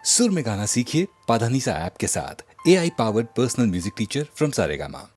सुर में गाना सीखिए पाधानीसा ऐप के साथ। AI powered personal music teacher from Saregama.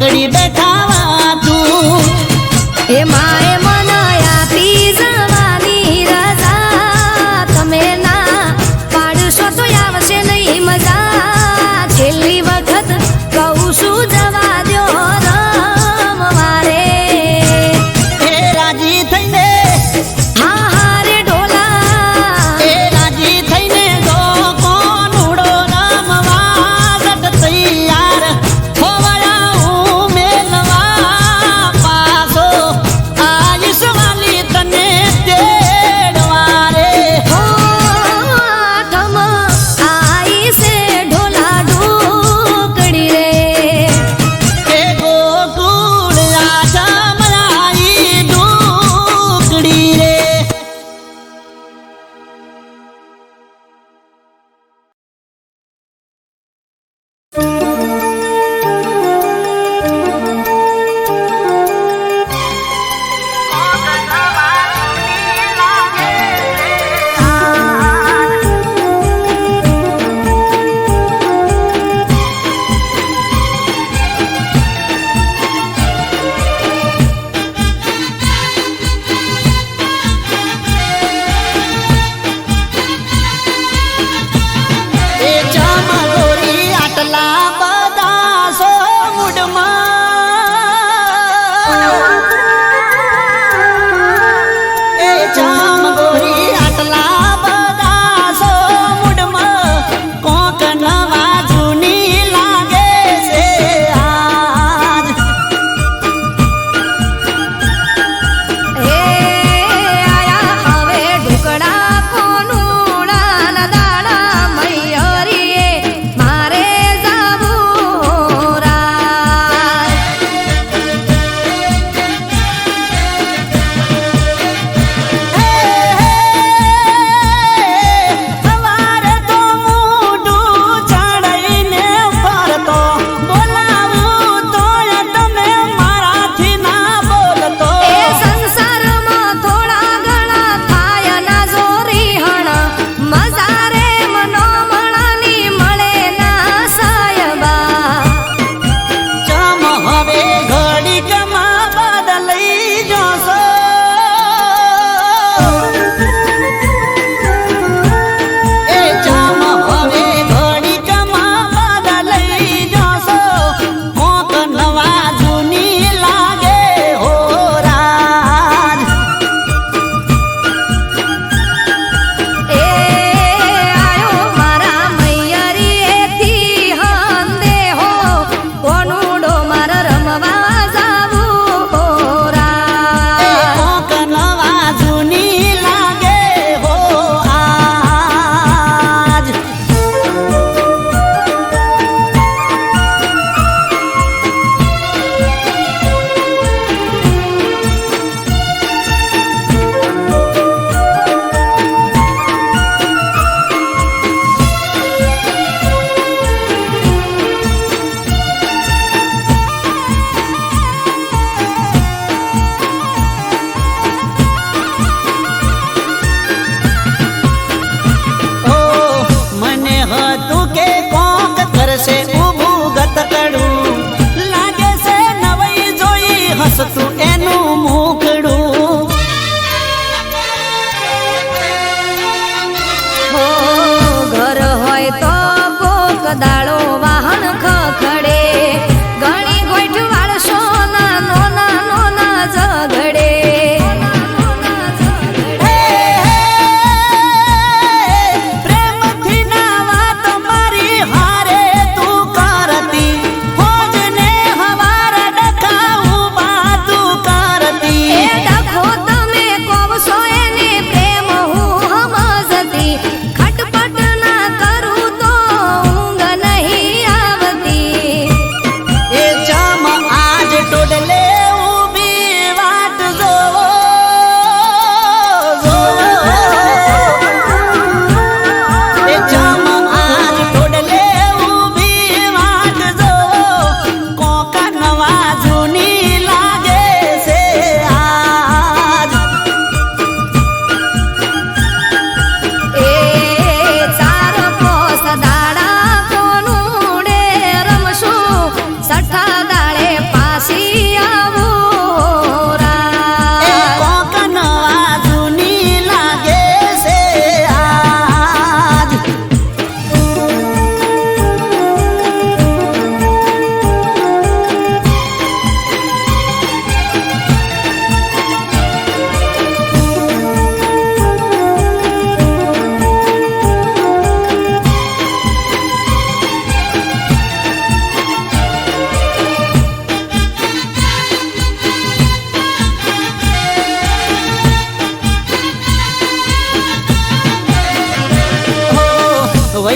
આગળી બેઠાવા તું એ માએ મન આપી જવાની રજા તમે ના પાડશો તો આવશે નહીં મજા છેલ્લી વખત કહું છું જવા દ્યો રમવા રે એ રાજી થઈને હા હા રે ઢોલા એ રાજી થઈને જો કોનુડો રમવા જટ તૈયાર હોવયા હું મેલવા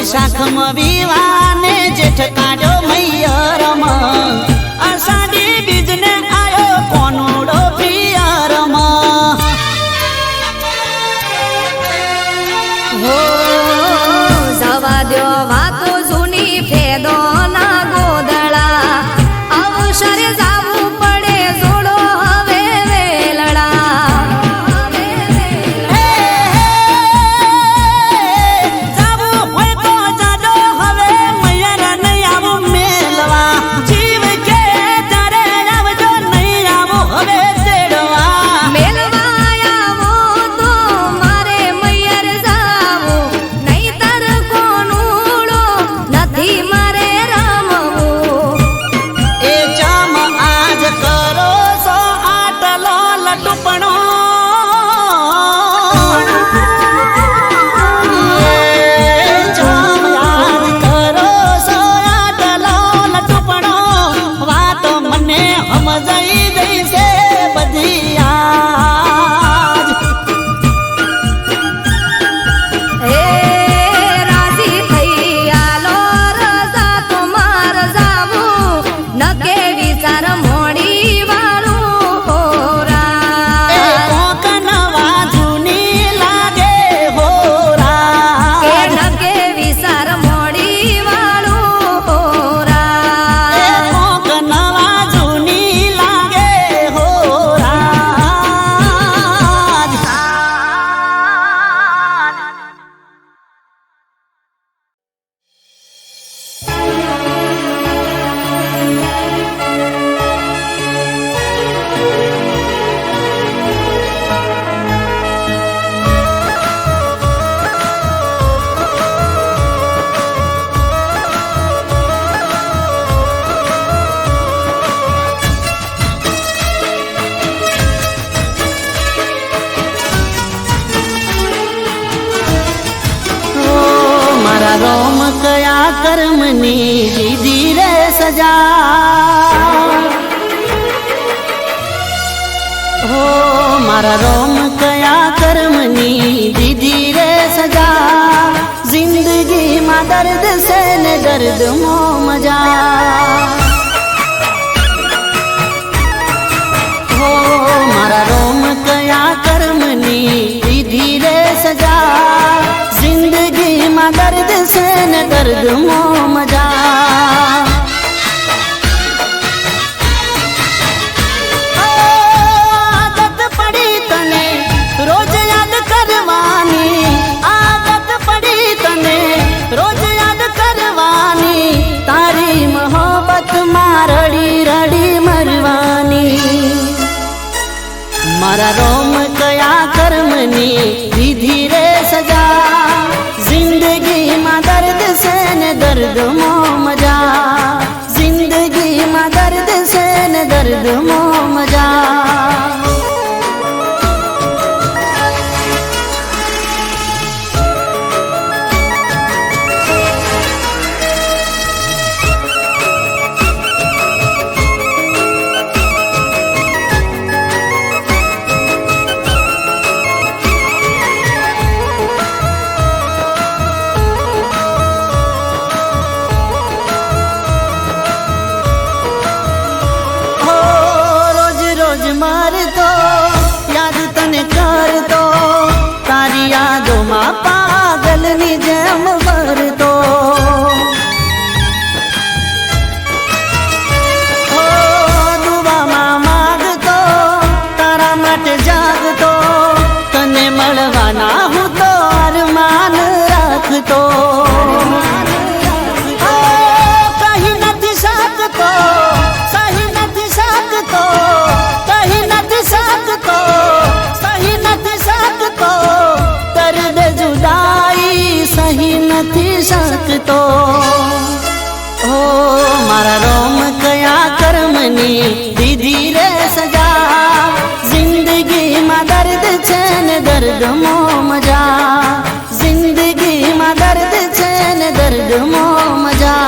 વૈશાખમાં વિવાને જેઠ કાઢ્યો મૈયરમાં અષાઢી બીજને આયો કોનુડો પિયરમાં હો જવા દ્યો વાતો જૂની ફેદો ના ગોદળા અવસર જાવું પડે જોડો હવે વેલડા જાવું હોય તો જાજો હવે મૈયર નહીં આવું મેલવા જીવ કે તારે આવજો નહીં આવું હવે તેડવા મેલવાયાવો તો મારે મૈયર જાવું નહીતર કોનુડો નથી મારે રમવું એ જામ આજ કરો સો આટલો લટુપણો એ જામ આજ કરો સો આટલો લટુપણો વાતો મને સમજાઈ જઈશે બધી આજ હે રાજી થઈ આલો રજા તો માર જાવું નકે વિચાર મોડી વાળું એ હોરા કોક નવા જૂની લાગે હોરા કે નકે વિચાર મોડી વાળું એ હોરા કોક નવા જૂની લાગે હોરા મારા રોમ કયા કર્મની દીધી રે સજા હો મારા રોમ કયા કર્મની દીધી રે સજા જિંદગીમાં દર્દ છે ને દર્દ મો મજા હો મારા રોમ કયા કર્મની દીધી રે સજા જિંદગીમાં દર્દ છે ને દર્દ મો મજા આદત પડી તને રોજ યાદ કરવાની આદત પડી તને રોજ યાદ કરવાની તારી મોહબ્બતમાં રડી રડી મરવાની મારા રોમ કયા કર્મની દીધી રે સજા જિંદગીમાં દર્દ છે ને દર્દ મો મજા જિંદગીમાં દર્દ છે ને દર્દ મો મજા હો રોજ રોજ મારતો યાદ તને કરતો તારી યાદોમાં પાગલની જેમ ભરતો હો દુવામાં માગતો તારા માટે જાગતો તને મળવાના હું તો અરમાન રાખતો કહી નથી શકતો સહી નથી શકતો કહી નથી શકતો સહી નથી શકતો દર્દ જુદાઈ સહી નથી શકતો ઓ મારા રોમ કયા કર્મની દીધી રે સજા જિંદગીમાં દર્દ છે ને દર્દ મો મજા જિંદગીમાં દર્દ છે ને દર્દ મો મજા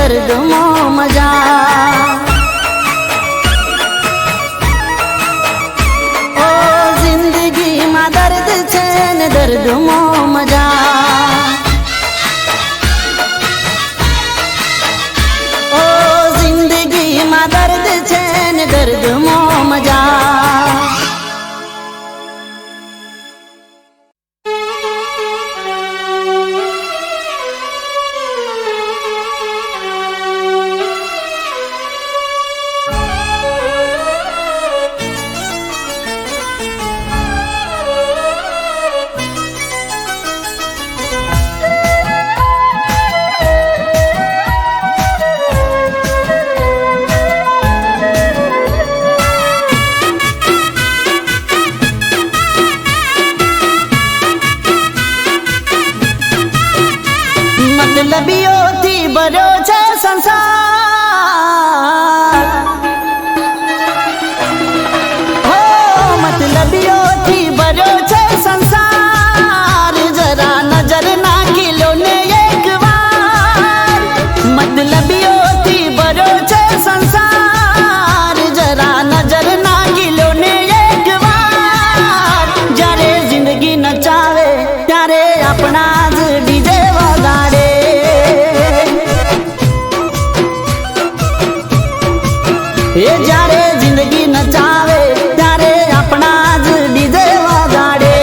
દર્દમાં મજા. ઓ જિંદગીમાં દર્દ છે ને દર્દમાં મજા. ઓ જિંદગીમાં દર્દ છે ને દર્દમાં મજા. મતલબીઓથી ભર્યો છે સંસાર. હો મતલબીઓથી ભર્યો છે સંસાર. જરા નજર નાખી લો ને એક વાર. મતલબીઓથી ભર્યો છે સંસાર. જરા નજર નાખી લો ને એક વાર. જ્યારે જિંદગી નચાવે ત્યારે આપણા જ ડીજે વગાડે. એ જ્યારે જિંદગી નચાવે ત્યારે આપણા જ ડીજે વગાડે.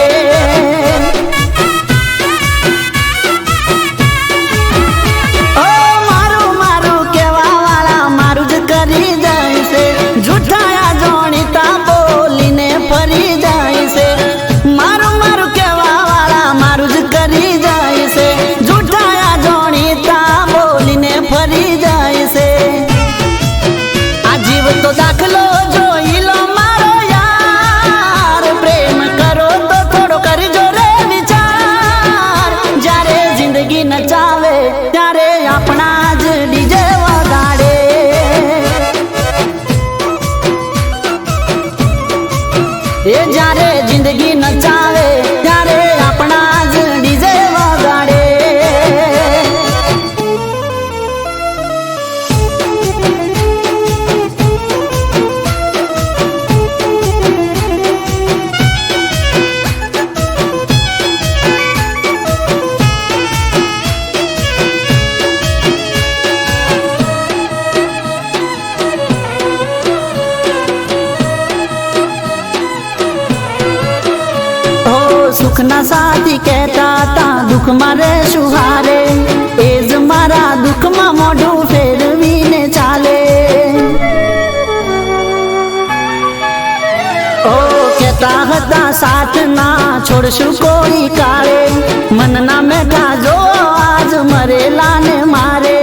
ઓ મારું મારું કહેવા વાળા મારું જ કરી જાય છે. જૂઠાયા જોણીતા બોલીને ફરી જાય છે. મારું મારું કહેવા વાળા મારું જ કરી જાય છે. જૂઠાયા જોણીતા બોલીને ફરી જાય છે. તો દાખલો જોઈ લો મારો યાર. પ્રેમ કરો તો થોડો કરજો રે વિચાર. જ્યારે જિંદગી નચાવે ત્યારે આપણા જ ડીજે વગાડે. એ જ્યારે જિંદગી નચાવે ત્યારે આપણા જ ડીજે વગાડે. સુખના સાથી કહેતા તા દુઃખમાં રહેશું હારે. એ જ મારા દુઃખમાં મોઢું ફેરવીને ચાલે. ઓ કહેતા હતા સાથ ના છોડશું કોઈ કાળે. મનના મેઠા જો આજ મરેલા ને મારે.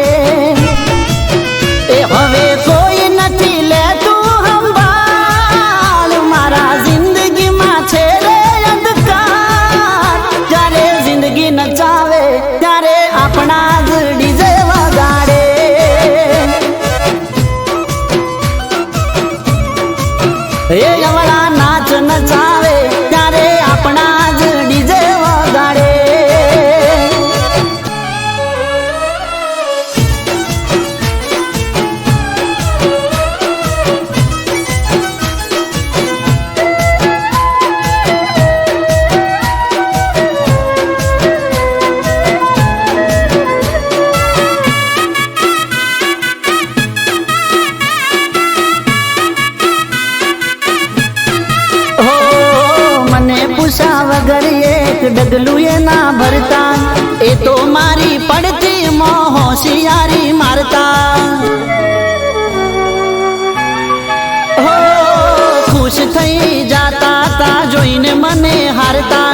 એ હવે કોઈ નથી લેતું સંભાળ. મારા જિંદગીમાં છે રે અંધકાર. જ્યારે જિંદગી નચાવે ત્યારે આપણા જ ડીજે વગાડે. એ અવળા નાચ નચાવે ત્યારે આપણા જ ડીજે વગાડે. વગર એક ડગલું એ ના ભરતા. એ તો મારી પડતી મોં હોશિયારી મારતા. હો ખુશ થઈ જાતા તા જોઈને મને હારતા.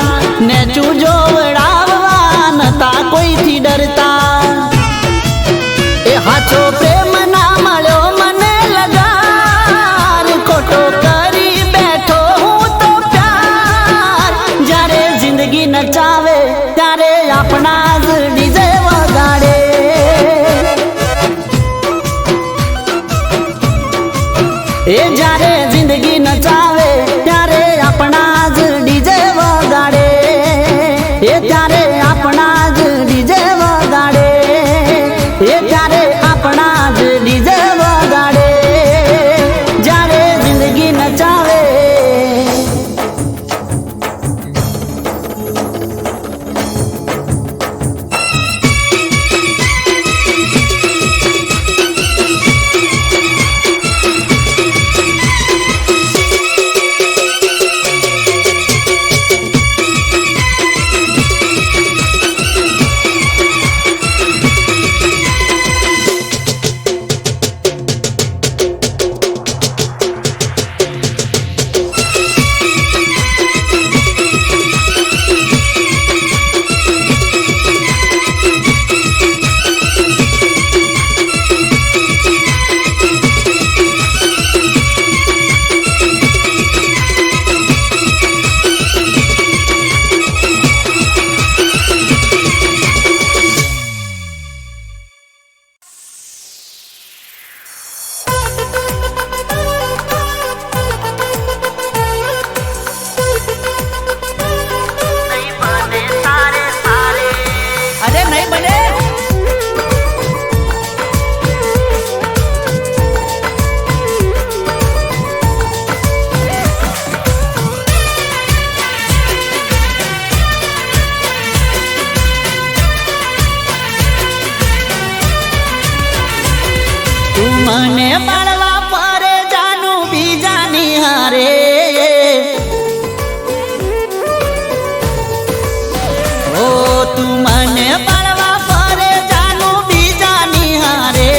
ને ચૂજો વડાવવા નતા કોઈથી ડરતા. એ હાચો પ્રેમ ના મળ્યો મને લગાર. ખોટો કરી બેઠો હું તો પ્યાર. જ્યારે જિંદગી નચાવે ત્યારે આપણા જ ડીજે વગાડે. એ જ્યારે જિંદગી નચાવે ત્યારે આપણા જ ડીજે વગાડે. એ ત્યારે આપણા જ ડીજે વગાડે. એ ત્યારે આપણા મને બાળવા પરે જાનું બીજાની હારે ઓ તું મને બાળવા પરે જાનું બીજાની હારે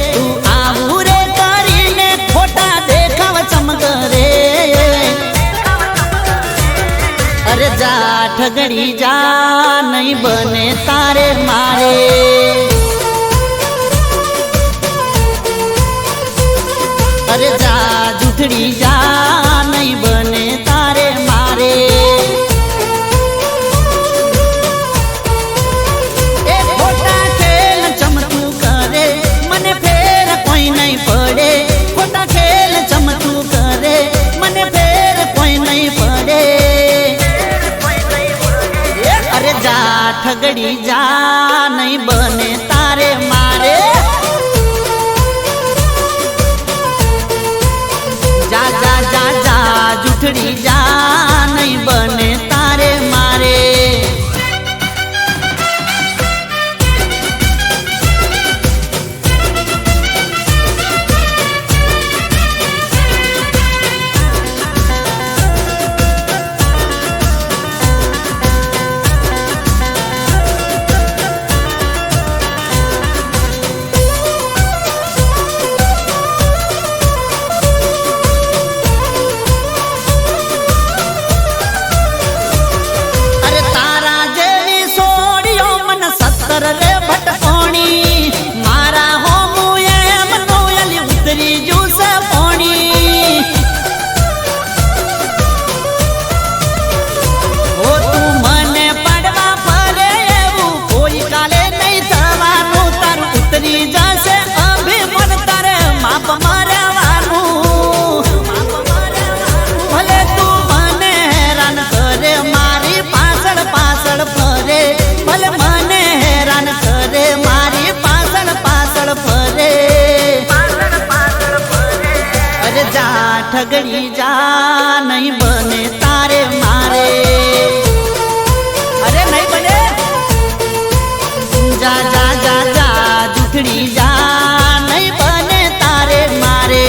તું આવું રે કરીને ખોટા દેખાવ ચમકરે અરે જા ઠગડી જા નહીં બને તારે મારે અરે જા જૂઠડી જા નહીં બને તારે મારે એ ખોટા ખેલ ચમતું કરે મને ફેર કોઈ નહીં પડે ખોટા ખેલ ચમતું કરે મને ફેર કોઈ નહીં પડે અરે જા ઠગડી જા નહીં બને તારે મારે જા જા જા જા જૂઠડી જા નહીં બને તારે મારે ઠગડી જા નહીં બને તારે મારે અરે નહીં બને જા જા જા જા જૂઠડી જા નહીં બને તારે મારે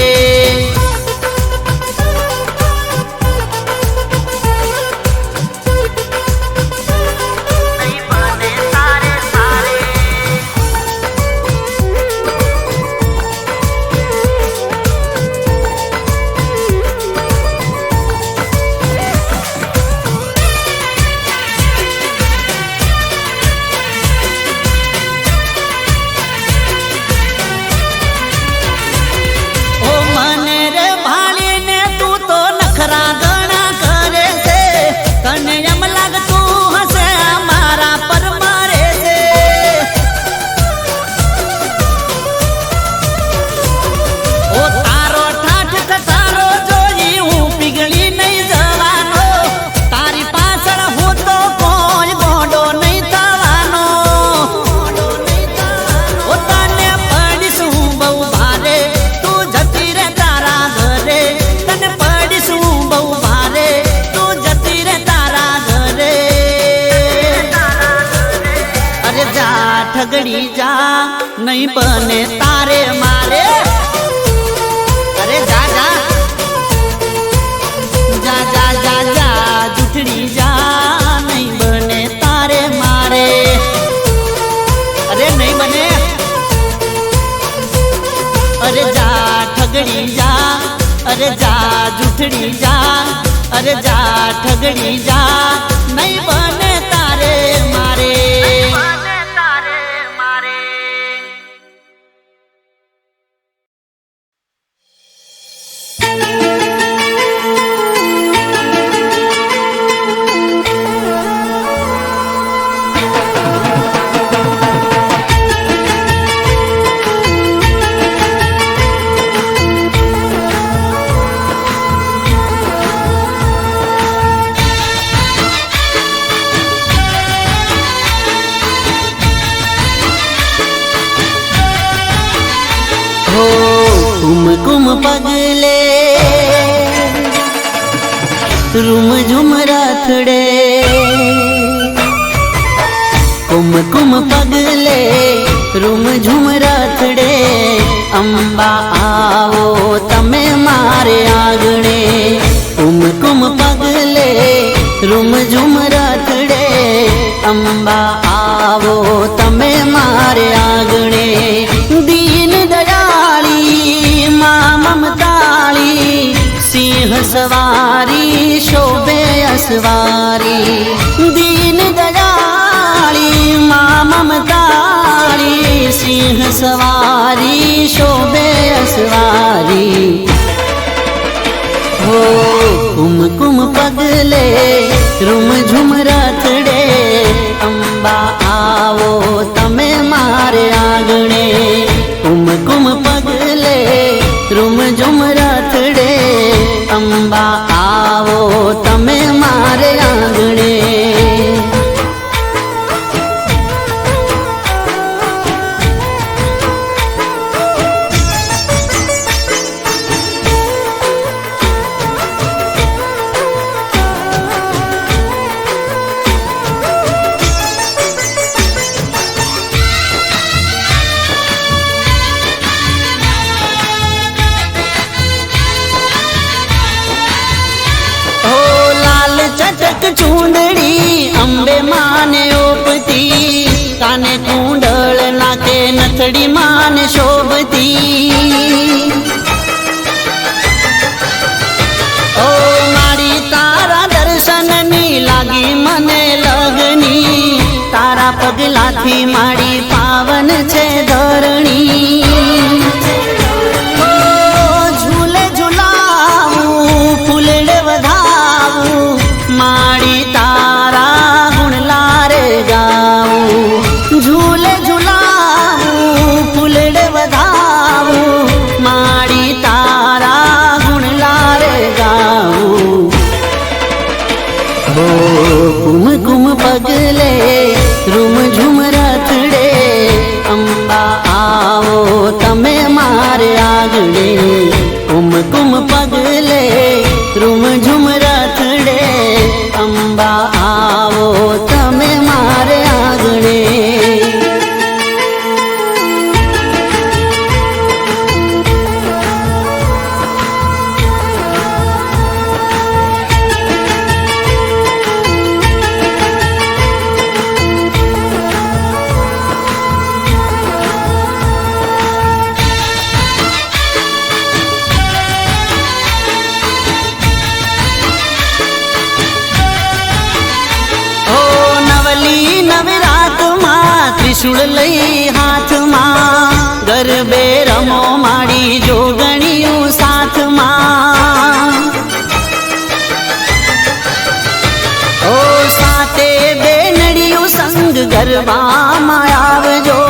ઠગડી જા નહીં બને તારે મારે અરે જા જા જા જા જા જા જૂઠડી જા નહીં બને તારે મારે અરે નહીં બને અરે જા ઠગડી જા અરે જા જૂઠડી જા અરે જા ઠગડી જા નહીં બને તારે મારે कुम पगले रूम झुम राथड़े कुम पगले રૂમ ઝુમ રથડે અંબા આવો તમે મારે આંગણે કુમકુમ પગલે રૂમ ઝુમ રથડે અંબા આવો તમે મારે આંગણે દીન દયાળી માં મમતાળી સિંહ સવારી શોભે અસવારી દીન દયાળી માં મમતાળી સિંહ સવારી શોભે અસવારી હો કુમકુમ પગલે રૂમ ઝુમ રથડે અંબા આવો તમે મારે આંગણે કુમકુમ પગલે રૂમ ઝુમ રથડે અંબા આવો તમે મારે આંગણે ચૂંદડી અંબે માને ઓપતી કાને કુંડળ નાકે નથડી માને શોભતી ઓ મારી તારા દર્શનની લાગી મને લગની તારા પગલાથી મારી પાવન છે ધરણી ઝૂલે ઝુલાવું ફૂલડે વધાવું માડી તારા ગુણ લારે ગાવું ઝૂલે ઝુલાવું ફૂલડે વધાવું માડી તારા ગુણ લારે ગાવું હો કુમકુમ પગલે રૂમ ઝુમ રથડે અંબા આવો તમે મારે આંગણે કુમકુમ પગલે રૂમ ઝુમ રથડે અંબા આવો તમે મારે આંગણે ત્રિશુળ લઈ હાથમાં ગરબે રમો માડી જોગણિયું સાથમાં ઓ સાતે બેનડિયું સંગ ગરબામાં આવજો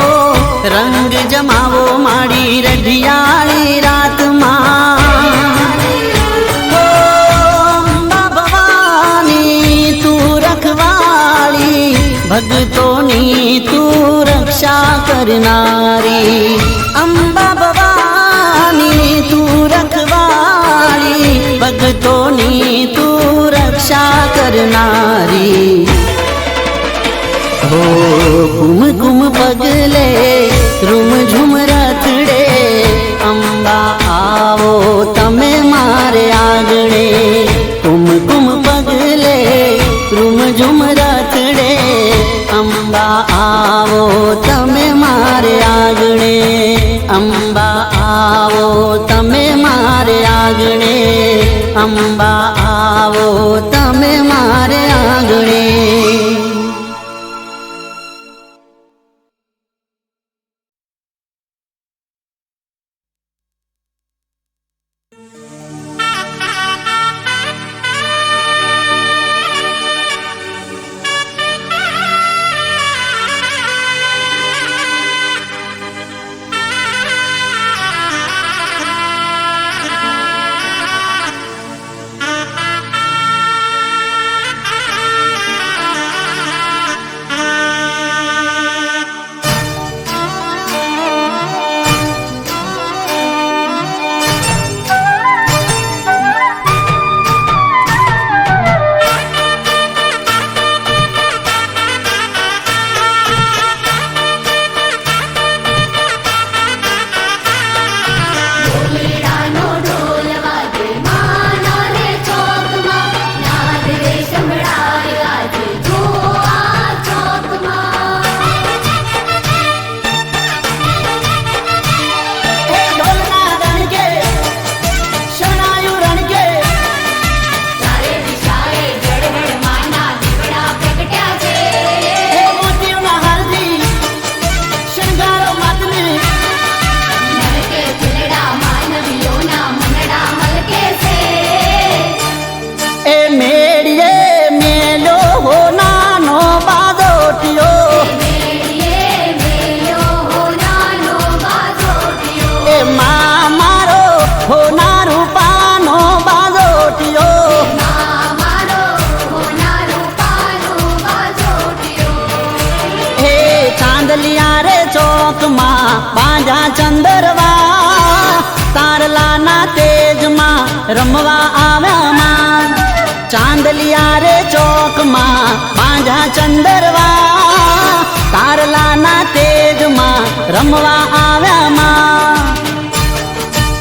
રંગ જમાવો માડી રઢિયાળી રાતમાં અંબા ભવાની તું રખવાળી ભગતોની તું રક્ષા કરનારી અંબા ભવાની તું રખવાળી ભગતોની તું રક્ષા કરનારી હો કુમકુમ પગલે રૂમ ઝુમ રથડે અંબા આવો તમે મારે આંગણે કુમકુમ પગલે રૂમ ઝુમ રથડે અંબા આવો તમે મારે આંગણે અંબા આવો તમે મારે આંગણે અંબા આવો તમે મારે આંગણે બાંધા ચંદરવા તારલાના તેજમાં રમવા આવ્યામાં ચાંદલિયા રે ચોકમાં બાંધા ચંદરવા તારલાના તેજમાં રમવા આવ્યામાં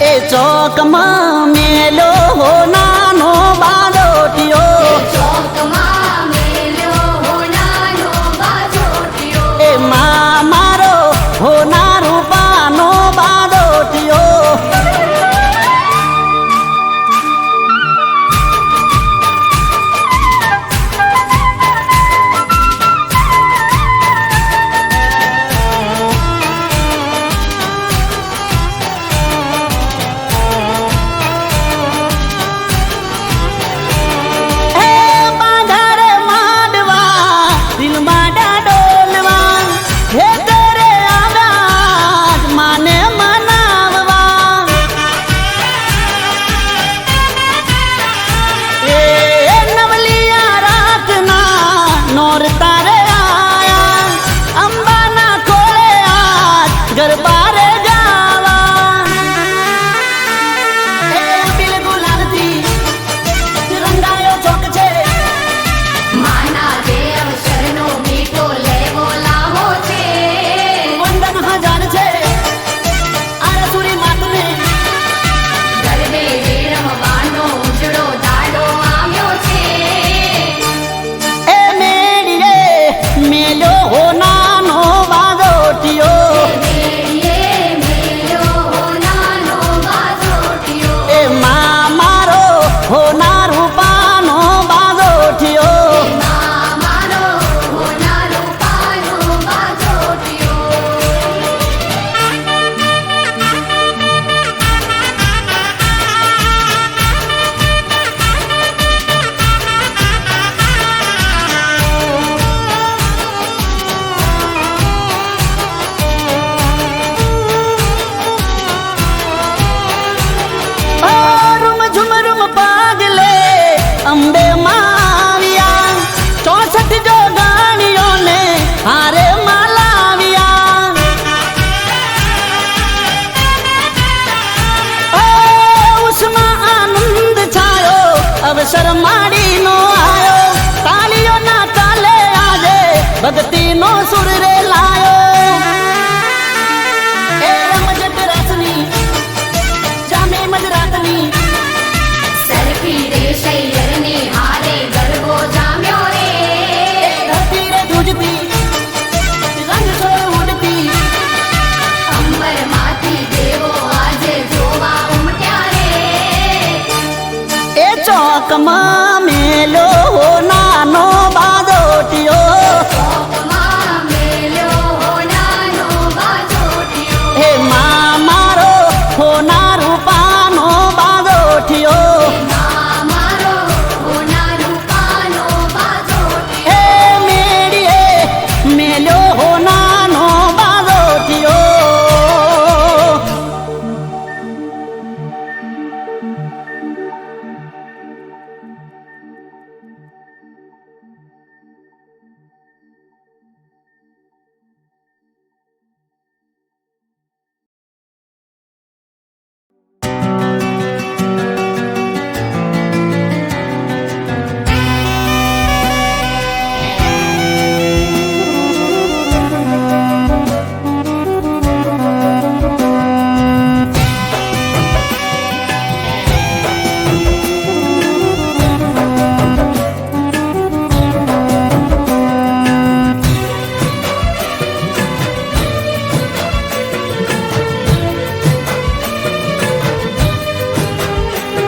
એ ચોકમાં મેલો હો નાનો બાળોટિયો એ માં મારો હો ના રૂપાનો બાળોટિયો અંબે માવિયા 64 જો ગાણીઓને હારે માલાવિયા ઉસમાં આનંદ છાયો અવસર માડીનો આયો તાલીઓના તાલે આજે ભક્તિનો સુર રે લાયો એ રમઝટ રાસની જામે મજરાતની સરખી રે શૈયરની હારે ગરબો જામ્યો રે ધરતી રે ધ્રુજતી રંગ છોડ ઉડતી અંબરમાંથી દેવો આજે જોવા ઉમટ્યા રે એ ચોકમાં મેલો નાનો બાદોટિયો ચોકમાં મેલ્યો નાનો બાજોટિયો હે માં મારો હોના રૂપાનો બાદોટિયો મારો હોના રૂપાનો બાજોટિયો હે મેડીએ મેલ્યો નાનો બાદોટિયો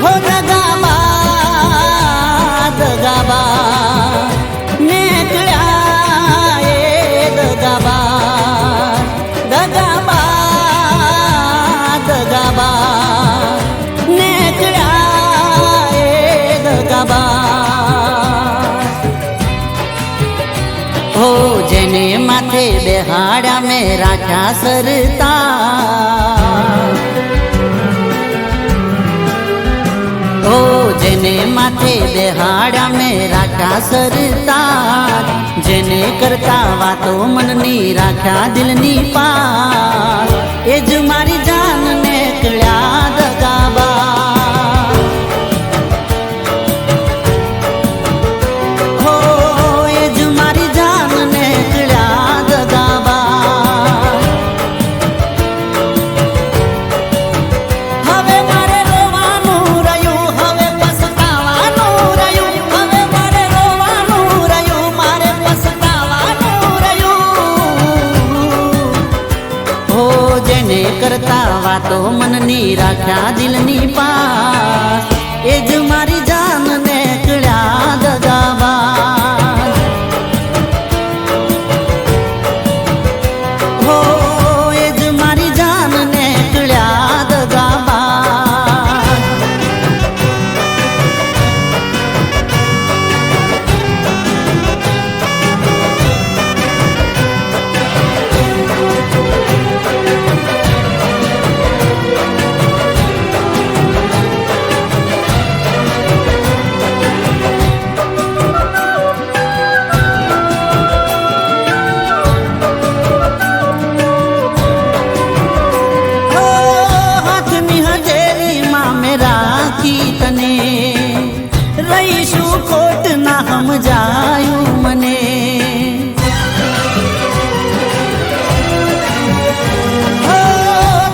હો દગાબા નીકળ્યા એ દગાબા નીકળ્યા એ દગાબા હો જેને માથે બેહાડ્યા મેં રાખ્યા સરતા ઓ જેને માથે બેહાડ્યા મેં રાખ્યા સરતા જેને કરતા વાતો મનની રાખ્યા દિલની પાર એ જ મારી જાન ને કળ્યા દગાબા હો એ જ મારી જાન ને કળ્યા દગાબા હવે મારે રોવાનું રહ્યું હવે પસ્તાવાનું રહ્યું હવે મારે રોવાનું રહ્યું મારે પસ્તાવાનું રહ્યું હો જેને કરતા વાતો મનની રાખ્યા દિલની પાસ એ જ મારી જાન ને કળ્યા દગાબાજ હો એ જ મારી જાન ને કળ્યા દગાબાજ તને રહીશું ખોટ ના સમજાયું મને હો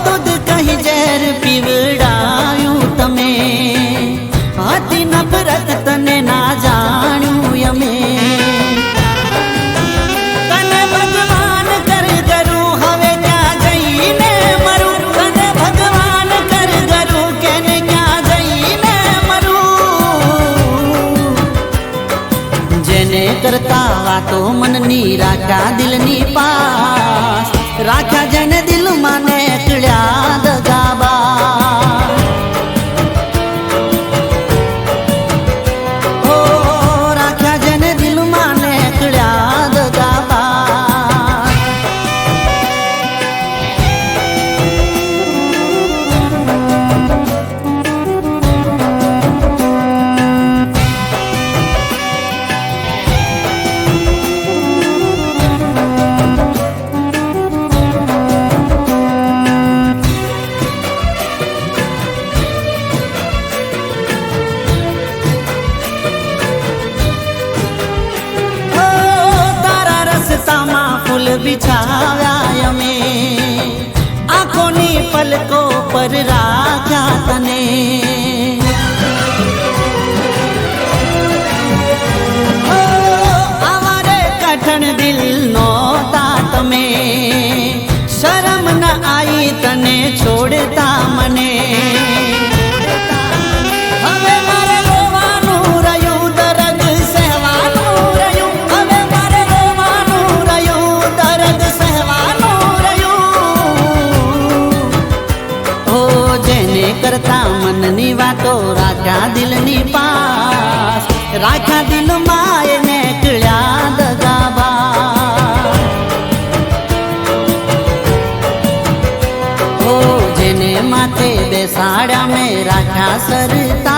દૂધ કહી ઝેર પીવડાયું તમે હતી નફરત તને ના જાણ્યું અમે તને ભગવાન કર કરું હવે ક્યાં જઈને મરું તને ભગવાન કર કરું કેને ક્યાં જઈને જેને કરતા વાતો મનની રાખ્યા દિલની પાસ રાખ્યા જેને દિલમાં ને કળ્યા દગાબા હો રાખ્યા જેને દિલમાં ને કળ્યા દગાબા ફૂલ બિછાવ્યા અમે આંખોની પલકો પર રાખ્યા તને અમારે કઠણ દિલ નોતા તમે શરમ ન આઈ તને છોડતા મને હવે મારે રોવાનું રહ્યું દર્દ સહેવાનું રહ્યું હવે મારે રોવાનું રહ્યું દર્દ સહેવાનું રહ્યું હો જેને કરતા મનની વાતો રાખ્યા દિલની પાસ રાખ્યા દિલમાં એને કળ્યા દગાબા હો જેને માથે બેસાડ્યા મેં રાખ્યા સરતા